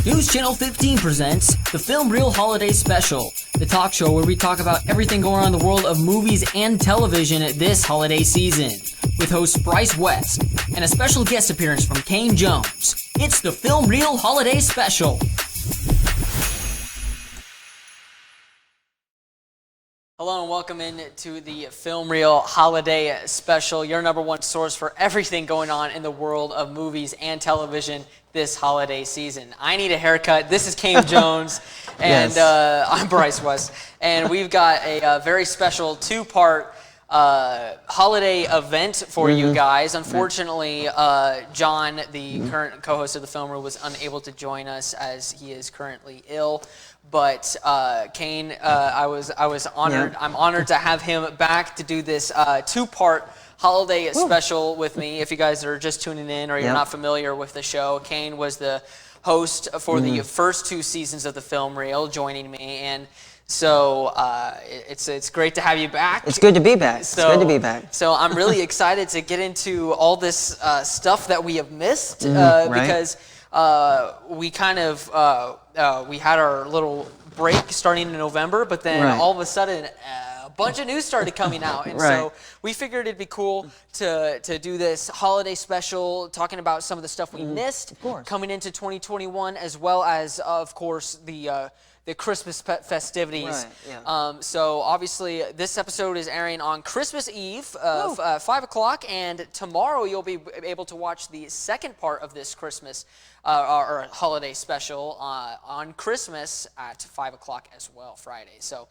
News Channel 15 presents the Film Reel Holiday Special, the talk show where we talk about everything going on in the world of movies and television this holiday season, with host Bryce West and a special guest appearance from Kane Jones. It's the Film Reel Holiday Special. Hello and welcome in to the Film Reel Holiday Special, your number one source for everything going on in the world of movies and television this holiday season. I need a haircut. This is Kane Jones, and yes. I'm Bryce West, and we've got a very special two-part holiday event for you guys. Unfortunately, John, the current co-host of the Film Reel, was unable to join us as he is currently ill. But Kane, I was honored. Yeah. I'm honored to have him back to do this two-part holiday special with me. If you guys are just tuning in or you're not familiar with the show, Kane was the host for the first two seasons of the Film Reel, joining me, and so it's great to have you back. It's good to be back. It's good to be back. So I'm really excited to get into all this stuff that we have missed because we kind of we had our little break starting in November, but then all of a sudden a bunch of news started coming out, and so we figured it'd be cool to do this holiday special, talking about some of the stuff we missed coming into 2021, as well as of course the Christmas festivities. So obviously this episode is airing on Christmas Eve, 5 o'clock, and tomorrow you'll be able to watch the second part of this Christmas or holiday special on Christmas at 5 o'clock as well, Friday. So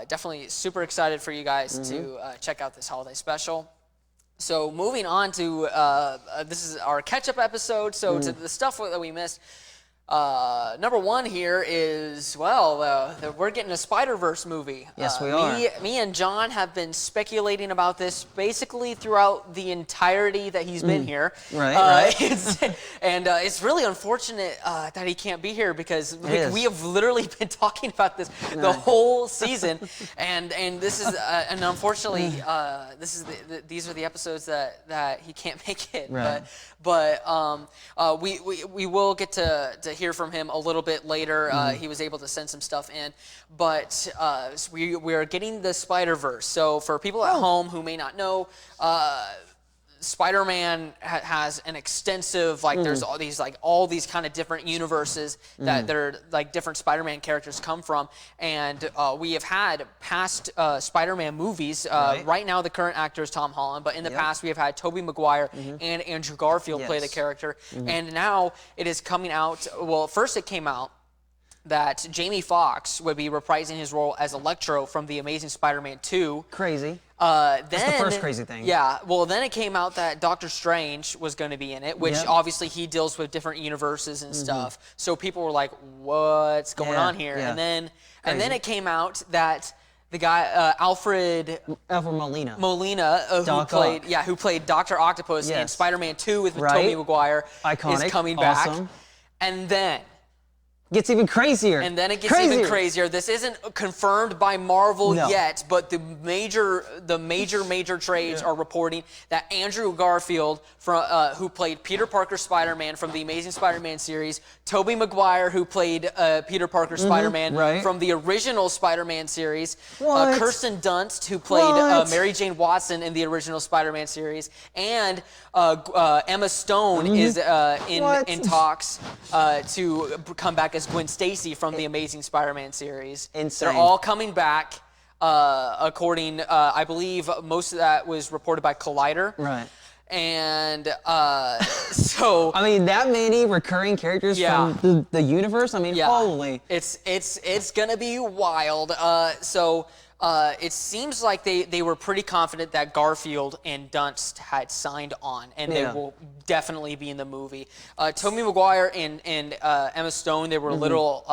definitely super excited for you guys to check out this holiday special. So moving on to, this is our catch-up episode, so to the stuff that we missed. Number one here is, we're getting a Spider-Verse movie. Yes, we are. Me and John have been speculating about this basically throughout the entirety that he's been here. It's really unfortunate that he can't be here because we have literally been talking about this the whole season, and this is and unfortunately these are the episodes that he can't make it. But we will get to hear from him a little bit later. He was able to send some stuff in, but we are getting the Spider-Verse. So for people at home who may not know, Spider-Man has an extensive, there's all these kind of different universes that they're different Spider-Man characters come from, and we have had past Spider-Man movies. Right now the current actor is Tom Holland, but in the past we have had Tobey Maguire and Andrew Garfield play the character, and now it is coming out, first it came out that Jamie Foxx would be reprising his role as Electro from The Amazing Spider-Man 2. Crazy. That's the first crazy thing. Yeah, then it came out that Doctor Strange was going to be in it, which obviously he deals with different universes and stuff. So people were like, what's going on here? And then it came out that the guy, Alfred Molina. Who played Dr. Octopus in Spider-Man 2 with Tobey Maguire, is coming back. And then gets even crazier. And then it gets even crazier. This isn't confirmed by Marvel yet, but the major trades are reporting that Andrew Garfield, who played Peter Parker Spider-Man from the Amazing Spider-Man series, Tobey Maguire, who played Peter Parker Spider-Man from the original Spider-Man series, Kirsten Dunst, who played Mary Jane Watson in the original Spider-Man series, and Emma Stone is in talks to come back as Gwen Stacy from the Amazing Spider-Man series. Insane. They're all coming back, according, I believe most of that was reported by Collider. And so I mean, that many recurring characters from the universe. I mean, holy! It's gonna be wild. It seems like they were pretty confident that Garfield and Dunst had signed on, and they will definitely be in the movie. Tobey Maguire and Emma Stone, they were a little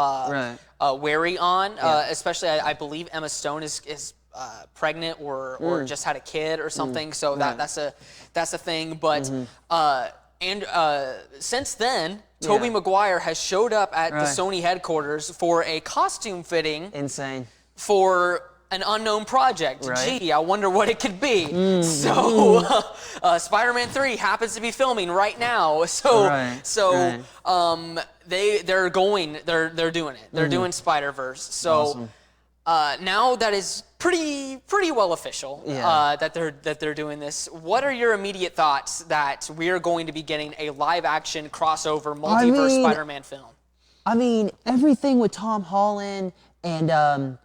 wary on, especially I believe Emma Stone is pregnant or just had a kid or something. So that's a thing. But since then, Tobey Maguire has showed up at the Sony headquarters for a costume fitting. Insane. For an unknown project. Right. Gee, I wonder what it could be. So, Spider-Man 3 happens to be filming right now. So, they're doing it. They're doing Spider-Verse. So, now that is pretty well official. That they're doing this. What are your immediate thoughts that we are going to be getting a live-action crossover multiverse Spider-Man film? I mean, everything with Tom Holland and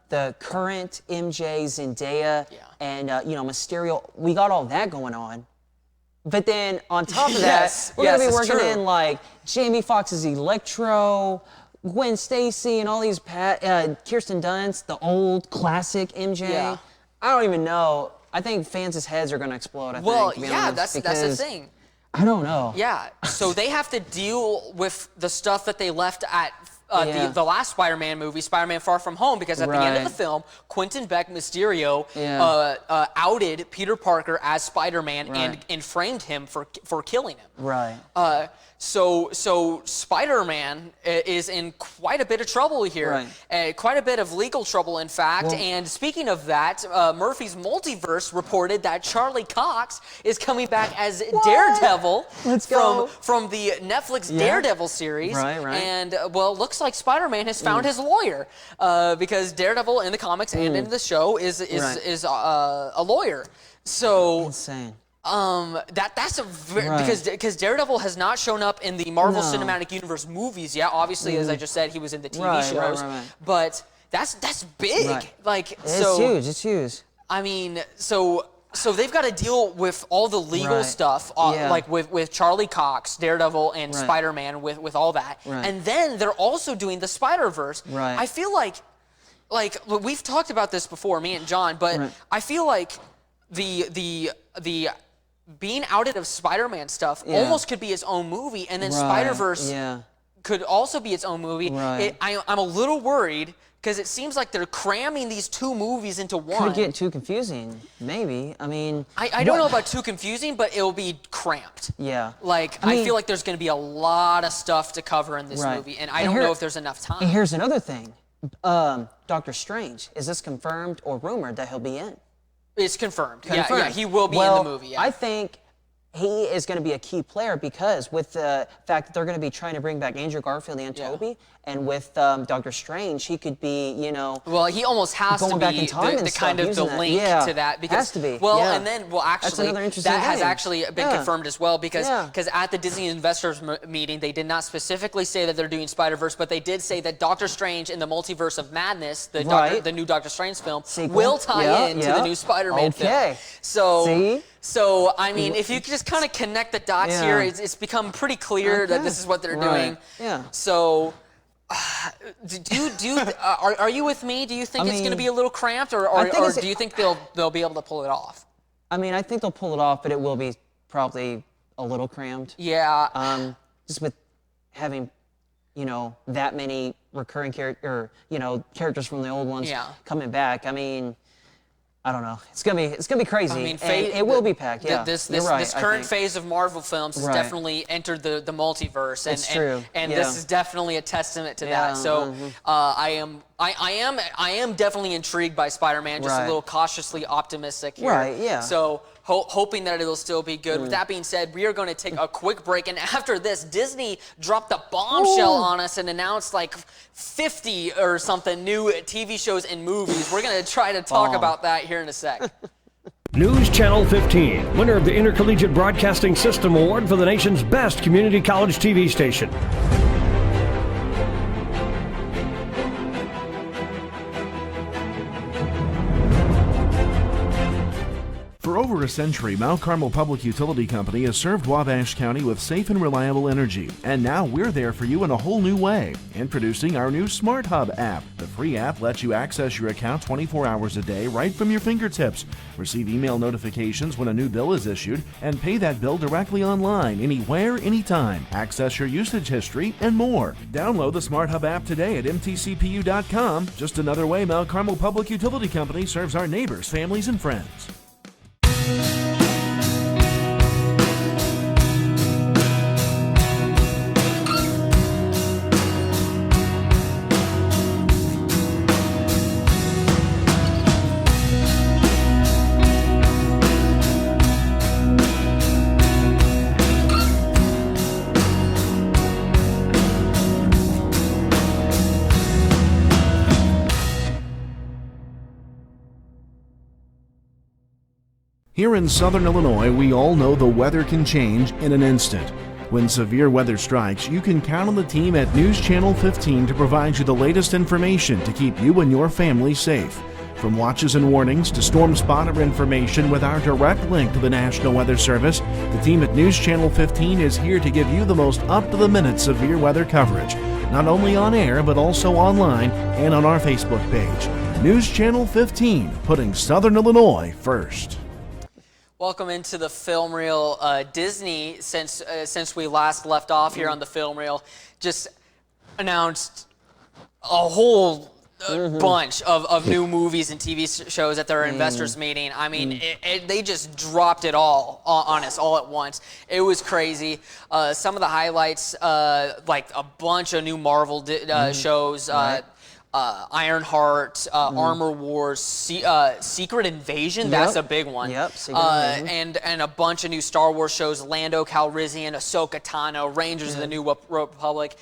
the current MJ, Zendaya, and Mysterio, we got all that going on. But then on top of that, we're gonna be working in like Jamie Foxx's Electro, Gwen Stacy, and all these Kirsten Dunst, the old classic MJ. Yeah. I don't even know. I think fans' heads are gonna explode. I think, to be honest, that's the thing. I don't know. Yeah, so they have to deal with the stuff that they left at the last Spider-Man movie, Spider-Man Far From Home, because at the end of the film, Quentin Beck Mysterio outed Peter Parker as Spider-Man and framed him for killing him. Right. So Spider-Man is in quite a bit of trouble here, quite a bit of legal trouble, in fact. And speaking of that, Murphy's Multiverse reported that Charlie Cox is coming back as Daredevil from the Netflix Daredevil series. And well, it looks like Spider-Man has found his lawyer because Daredevil in the comics and in the show is a lawyer. So insane. That's a because Daredevil has not shown up in the Marvel Cinematic Universe movies yet. Obviously, as I just said, he was in the TV shows, but that's big. Like, so it's huge. It's huge. I mean, so they've got to deal with all the legal stuff, like with Charlie Cox, Daredevil, and Spider-Man, with all that, and then they're also doing the Spider-Verse. I feel like we've talked about this before, me and John, but I feel like the being outed of Spider-Man stuff almost could be its own movie, and then Spider-Verse could also be its own movie. I'm a little worried because it seems like they're cramming these two movies into one. Could get too confusing, maybe. I mean, I don't know about too confusing, but it'll be cramped. Like, I feel like there's going to be a lot of stuff to cover in this movie, and I don't know if there's enough time. And here's another thing. Doctor Strange, is this confirmed or rumored that he'll be in? It's confirmed. Yeah, he will be in the movie. I think he is going to be a key player because with the fact that they're going to be trying to bring back Andrew Garfield and Tobey, and with Doctor Strange, he could be, Well, he almost has to be the kind of the link to that. Because, has to be. Well, and then, actually, that has actually been confirmed as well because at the Disney Investors meeting, they did not specifically say that they're doing Spider-Verse, but they did say that Doctor Strange in the Multiverse of Madness, the new Doctor Strange film, will tie in to the new Spider-Man film. So, I mean, if you just kind of connect the dots here, it's become pretty clear that this is what they're doing. So, are you with me? Do you think it's going to be a little cramped, or do you think they'll be able to pull it off? I mean, I think they'll pull it off, but it will be probably a little cramped. Just with having, that many recurring characters from the old ones coming back. I mean, I don't know. It's gonna be crazy. I mean, it will be packed. This current phase of Marvel films has definitely entered the multiverse, and this is definitely a testament to that. So I am definitely intrigued by Spider-Man. Just a little cautiously optimistic here. So hoping that it'll still be good. With that being said, we are going to take a quick break, and after this, Disney dropped a bombshell on us and announced like 50 or something new TV shows and movies. We're going to try to talk about that here in a sec. News Channel 15, winner of the Intercollegiate Broadcasting System Award for the nation's best community college TV station. For over a century, Mount Carmel Public Utility Company has served Wabash County with safe and reliable energy. And now we're there for you in a whole new way. Introducing our new Smart Hub app. The free app lets you access your account 24 hours a day right from your fingertips. Receive email notifications when a new bill is issued and pay that bill directly online, anywhere, anytime. Access your usage history and more. Download the Smart Hub app today at mtcpu.com. Just another way Mount Carmel Public Utility Company serves our neighbors, families, and friends. Here in Southern Illinois, we all know the weather can change in an instant. When severe weather strikes, you can count on the team at News Channel 15 to provide you the latest information to keep you and your family safe. From watches and warnings to storm spotter information with our direct link to the National Weather Service, the team at News Channel 15 is here to give you the most up-to-the-minute severe weather coverage, not only on air but also online and on our Facebook page. News Channel 15, putting Southern Illinois first. Welcome into the film reel. Disney, since we last left off here on the film reel, just announced a whole bunch of new movies and TV shows at their investors meeting. I mean, they just dropped it all on us all at once. It was crazy. Some of the highlights, like a bunch of new Marvel shows. Right. Ironheart, Armor Wars, Secret Invasion, that's a big one. Yep, Secret Invasion. And a bunch of new Star Wars shows, Lando Calrissian, Ahsoka Tano, Rangers of the New Republic.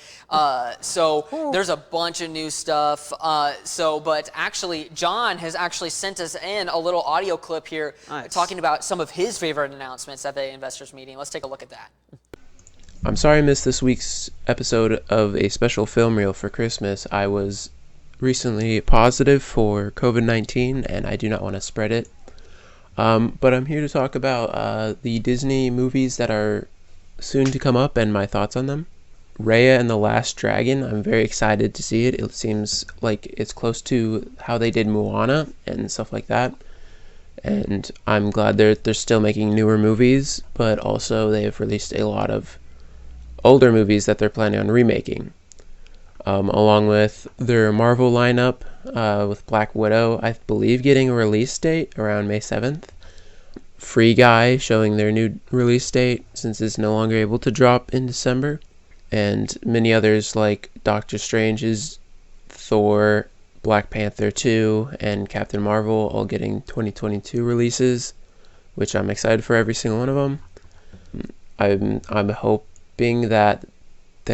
So there's a bunch of new stuff. But actually, John has actually sent us in a little audio clip here talking about some of his favorite announcements at the investors meeting. Let's take a look at that. I'm sorry I missed this week's episode of a special film reel for Christmas. I was recently positive for COVID-19 and I do not want to spread it. But I'm here to talk about the Disney movies that are soon to come up and my thoughts on them. Raya and the Last Dragon, I'm very excited to see it. It seems like it's close to how they did Moana and stuff like that. And I'm glad they're still making newer movies, but also they have released a lot of older movies that they're planning on remaking. Along with their Marvel lineup, with Black Widow, I believe getting a release date around May 7th. Free Guy showing their new release date since it's no longer able to drop in December. And many others like Doctor Strange's, Thor, Black Panther 2, and Captain Marvel all getting 2022 releases, which I'm excited for every single one of them. I'm hoping that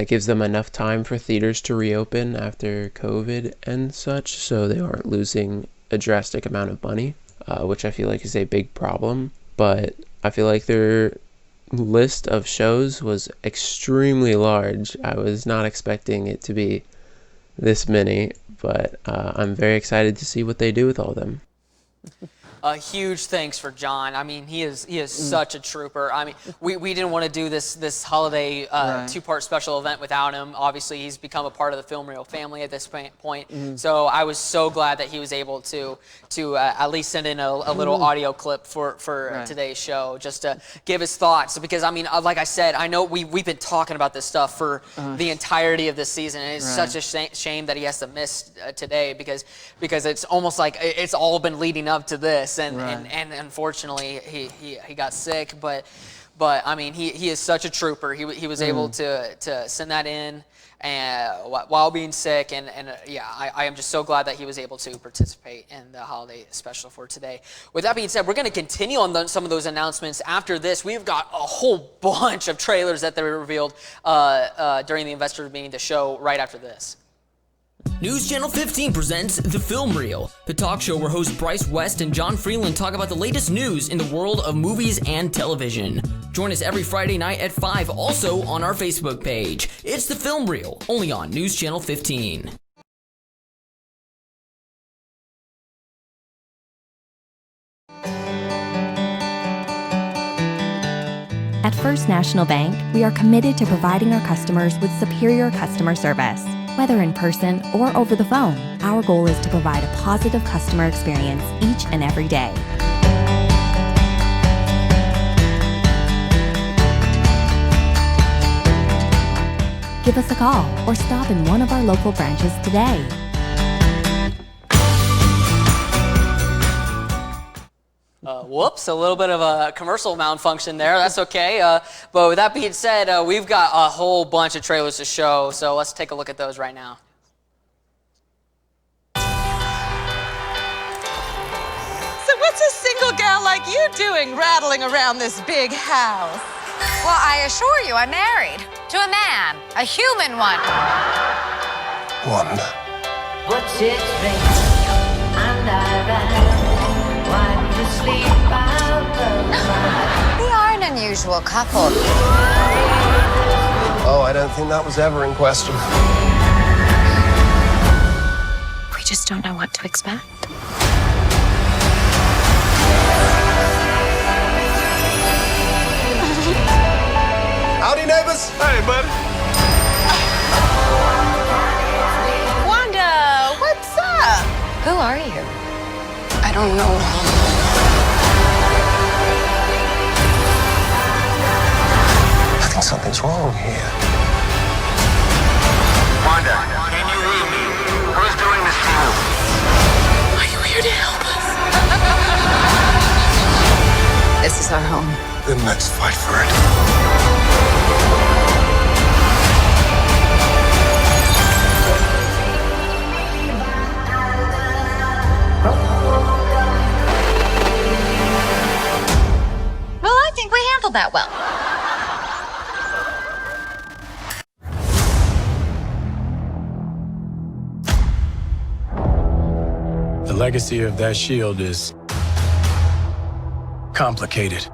gives them enough time for theaters to reopen after COVID and such, so they aren't losing a drastic amount of money, which I feel like is a big problem. But I feel like their list of shows was extremely large. I was not expecting it to be this many, but I'm very excited to see what they do with all of them. A huge thanks for John. I mean, he is such a trooper. I mean, we didn't want to do this holiday two-part special event without him. Obviously, he's become a part of the Film Reel family at this point. So I was so glad that he was able to at least send in a little audio clip for today's show, just to give his thoughts. Because I mean, like I said, I know we've been talking about this stuff for the entirety of this season, and it's such a shame that he has to miss today because it's almost like it's all been leading up to this. And unfortunately he got sick, but I mean he is such a trooper. He was able to send that in and while being sick, and I am just so glad that he was able to participate in the holiday special for today. With that being said, we're going to continue on some of those announcements after this. We've got a whole bunch of trailers that they revealed during the investor meeting to show right after this. News Channel 15 presents The Film Reel, the talk show where hosts Bryce West and John Freeland talk about the latest news in the world of movies and television. Join us every Friday night at 5, also on our Facebook page. It's The Film Reel, only on News Channel 15. At First National Bank, we are committed to providing our customers with superior customer service. Whether in person or over the phone, our goal is to provide a positive customer experience each and every day. Give us a call or stop in one of our local branches today. Whoops, a little bit of a commercial malfunction there. That's okay. But with that being said, we've got a whole bunch of trailers to show, so let's take a look at those right now. So what's a single gal like you doing rattling around this big house? Well, I assure you, I'm married to a man, a human one. What's it raining and I ran. We are an unusual couple. Oh, I don't think that was ever in question. We just don't know what to expect. Howdy, neighbors. Hey, buddy. Wanda, what's up? Who are you? I don't know. I think something's wrong here. Wanda, can you hear me? Who's doing this to you? Are you here to help us? This is our home. Then let's fight for it. Well, I think we handled that well. The legacy of that shield is complicated.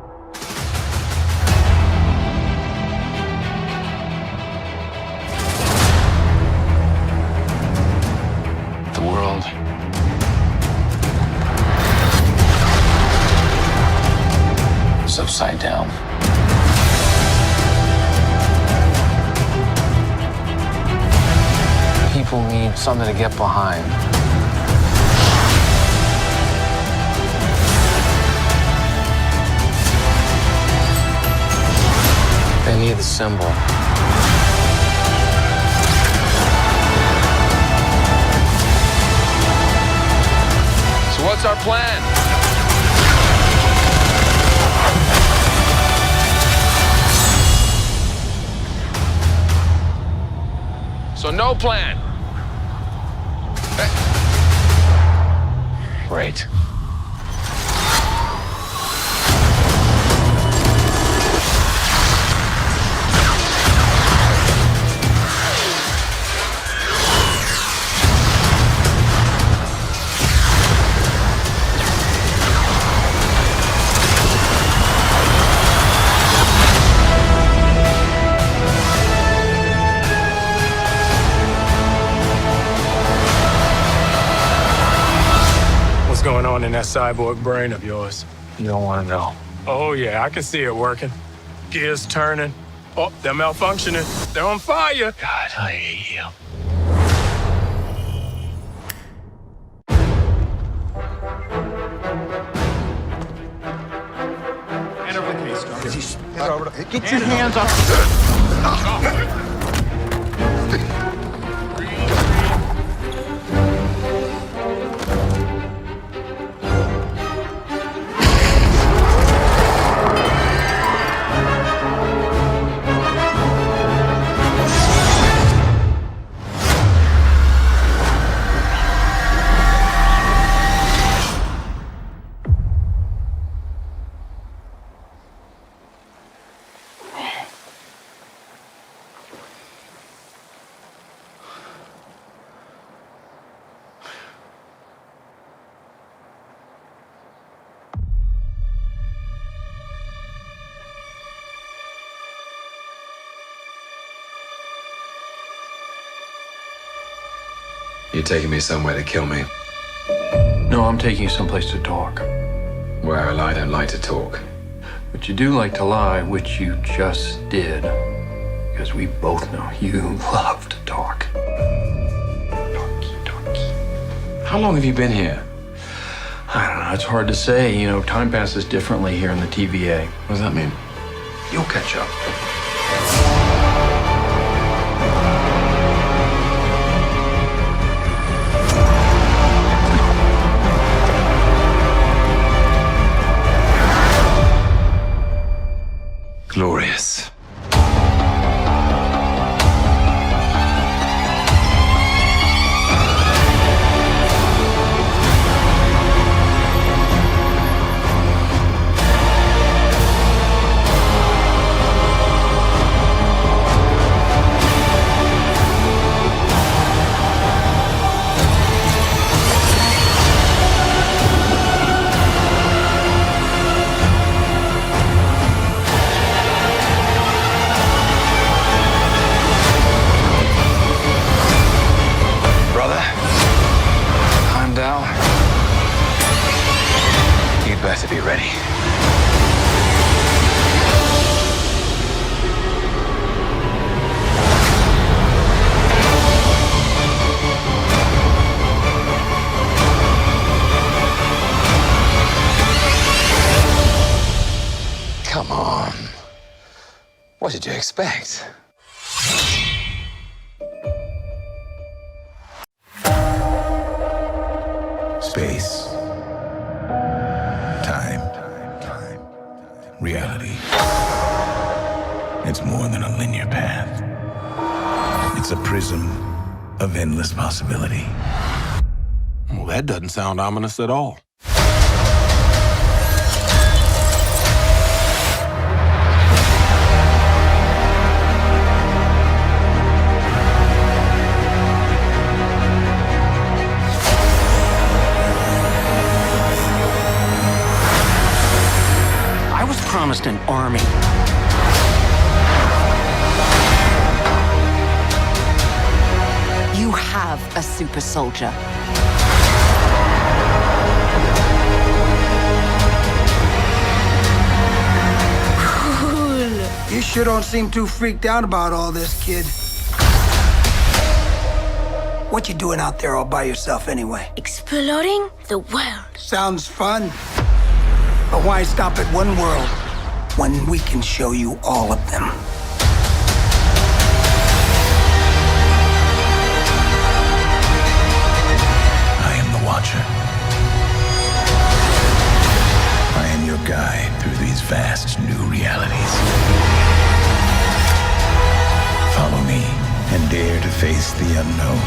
The world is upside down. People need something to get behind. They need the symbol. So what's our plan? So no plan. Great. What's going on in that cyborg brain of yours? You don't want to know. Oh, yeah, I can see it working. Gears turning. Oh, they're malfunctioning. They're on fire. God, I hate you. Get your hands off. You're taking me somewhere to kill me. No, I'm taking you someplace to talk. Well, I don't like to talk. But you do like to lie, which you just did. Because we both know you love to talk. How long have you been here? I don't know, it's hard to say. You know, time passes differently here in the TVA. What does that mean? You'll catch up. Glorious. What did you expect? Space. Time. Reality. It's more than a linear path. It's a prism of endless possibility. Well, that doesn't sound ominous at all. I was promised an army. You have a super soldier. Cool. You sure don't seem too freaked out about all this, kid. What you doing out there all by yourself anyway? Exploring the world. Sounds fun. But why stop at one world when we can show you all of them? I am the Watcher. I am your guide through these vast new realities. Follow me and dare to face the unknown.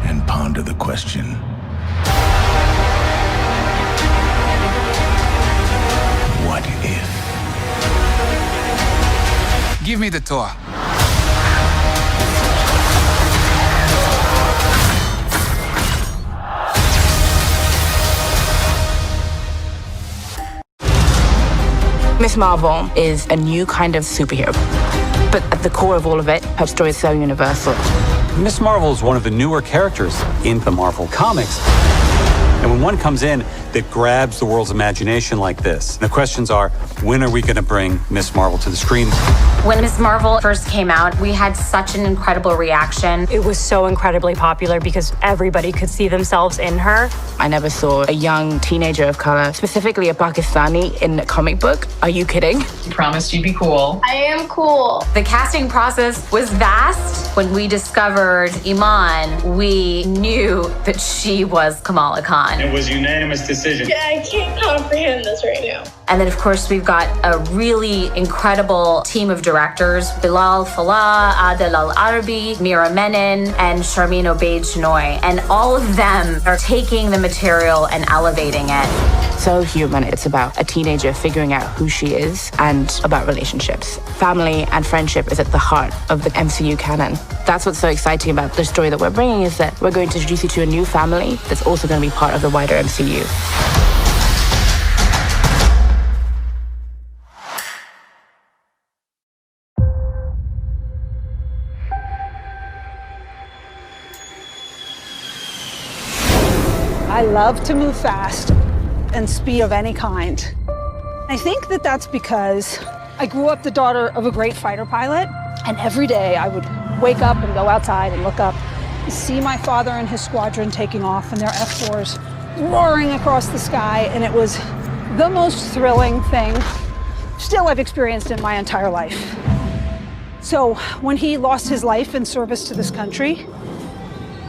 And ponder the question, what if? Give me the tour. Miss Marvel is a new kind of superhero. But at the core of all of it, her story is so universal. Miss Marvel is one of the newer characters in the Marvel comics. And when one comes in that grabs the world's imagination like this, the questions are, when are we going to bring Miss Marvel to the screen? When Miss Marvel first came out, we had such an incredible reaction. It was so incredibly popular because everybody could see themselves in her. I never saw a young teenager of color, specifically a Pakistani, in a comic book. Are you kidding? You promised you'd be cool. I am cool. The casting process was vast. When we discovered Iman, we knew that she was Kamala Khan. It was a unanimous decision. Yeah, I can't comprehend this right now. And then, of course, we've got a really incredible team of directors. Bilal Fallah, Adel Al-Arabi, Mira Menon, and Sharmeen Obaid-Chinoy. And all of them are taking the material and elevating it. So human. It's about a teenager figuring out who she is and about relationships. Family and friendship is at the heart of the MCU canon. That's what's so exciting about the story that we're bringing, is that we're going to introduce you to a new family that's also going to be part of the wider MCU. I love to move fast and speed of any kind. I think that that's because I grew up the daughter of a great fighter pilot, and every day I would wake up and go outside and look up, see my father and his squadron taking off in their F-4s, roaring across the sky, and it was the most thrilling thing still I've experienced in my entire life. So when he lost his life in service to this country,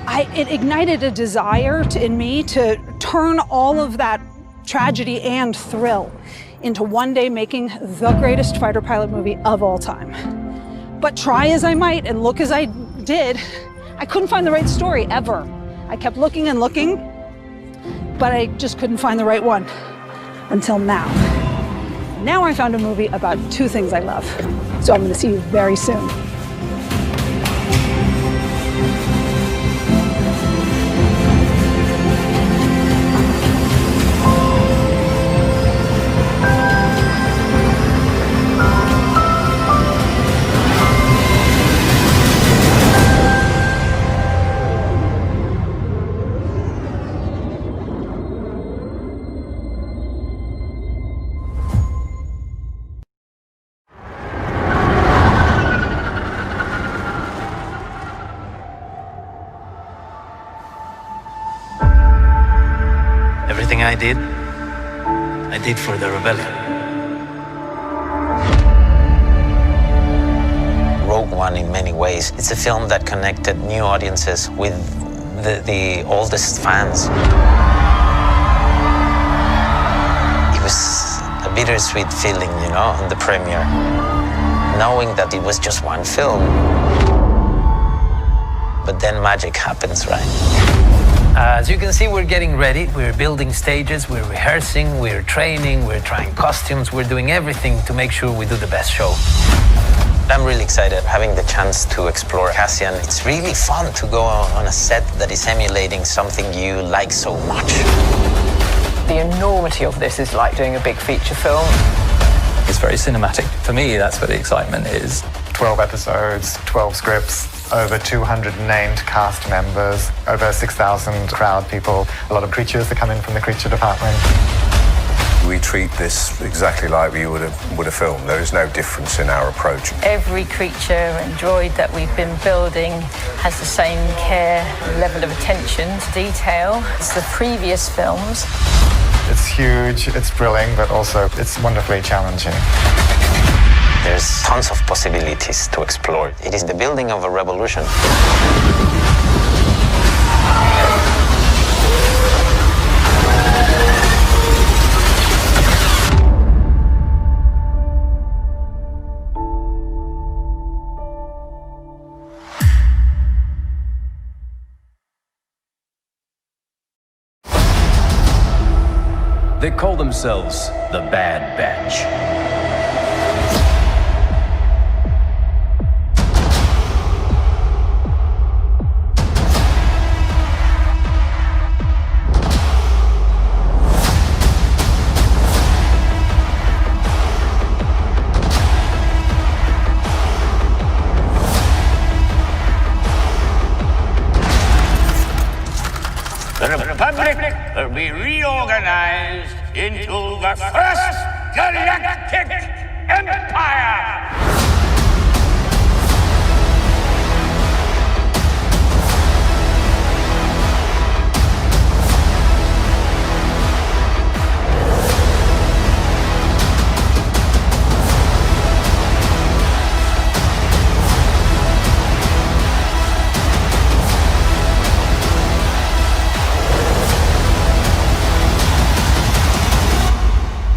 it ignited a desire in me to turn all of that tragedy and thrill into one day making the greatest fighter pilot movie of all time. But try as I might and look as I did, I couldn't find the right story ever. I kept looking and looking, but I just couldn't find the right one until now. Now I found a movie about two things I love. So I'm going to see you very soon. I did for the rebellion. Rogue One, in many ways, it's a film that connected new audiences with the oldest fans. It was a bittersweet feeling, you know, on the premiere, knowing that it was just one film. But then magic happens, right? As you can see, we're getting ready. We're building stages, we're rehearsing, we're training, we're trying costumes, we're doing everything to make sure we do the best show. I'm really excited having the chance to explore Cassian. It's really fun to go on a set that is emulating something you like so much. The enormity of this is like doing a big feature film. It's very cinematic. For me, that's where the excitement is. 12 episodes, 12 scripts, over 200 named cast members, over 6,000 crowd people, a lot of creatures that come in from the creature department. We treat this exactly like we would a film. There is no difference in our approach. Every creature and droid that we've been building has the same care, level of attention to detail as the previous films. It's huge, it's thrilling, but also it's wonderfully challenging. There's tons of possibilities to explore. It is the building of a revolution. They call themselves the Bad Batch. The Republic will be reorganized into the First Galactic Empire!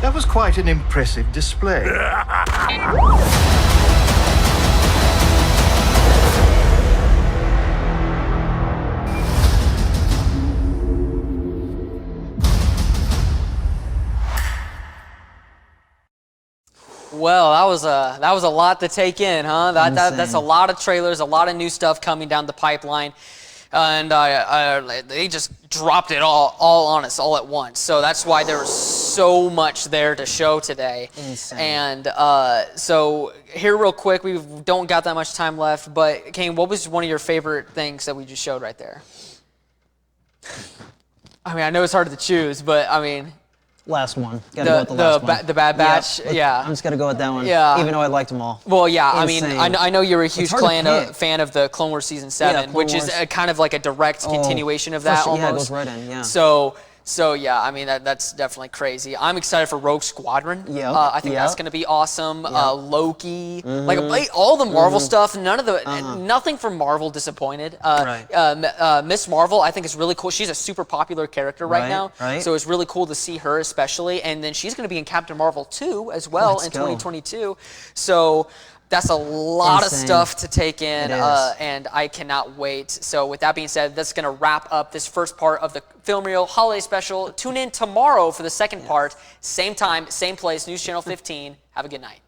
That was quite an impressive display. Well, that was a lot to take in, huh? That's a lot of trailers, a lot of new stuff coming down the pipeline. And they just dropped it all on us all at once. So that's why there was so much there to show today. Insane. And so here real quick, we don't got that much time left, but Kane, what was one of your favorite things that we just showed right there? I mean, I know it's hard to choose, but I mean... Last one. Gotta go with the last one. The Bad Batch, yeah. I'm just gonna go with that one. Yeah. Even though I liked them all. Well, yeah. Insane. I mean, I know you're a huge fan of the Clone Wars Season 7, Clone which Wars. is kind of like a direct continuation of that almost. Yeah, it goes right in, yeah. So yeah, I mean, that's definitely crazy. I'm excited for Rogue Squadron. Yeah. I think that's going to be awesome. Loki, like all the Marvel stuff. Nothing from Marvel disappointed. Miss Marvel, I think is really cool. She's a super popular character right now. So it's really cool to see her, especially. And then she's going to be in Captain Marvel 2 as well in 2022. So that's a lot of stuff to take in, and I cannot wait. So with that being said, that's going to wrap up this first part of the Film Reel Holiday Special. Tune in tomorrow for the second part. Same time, same place, News Channel 15. Have a good night.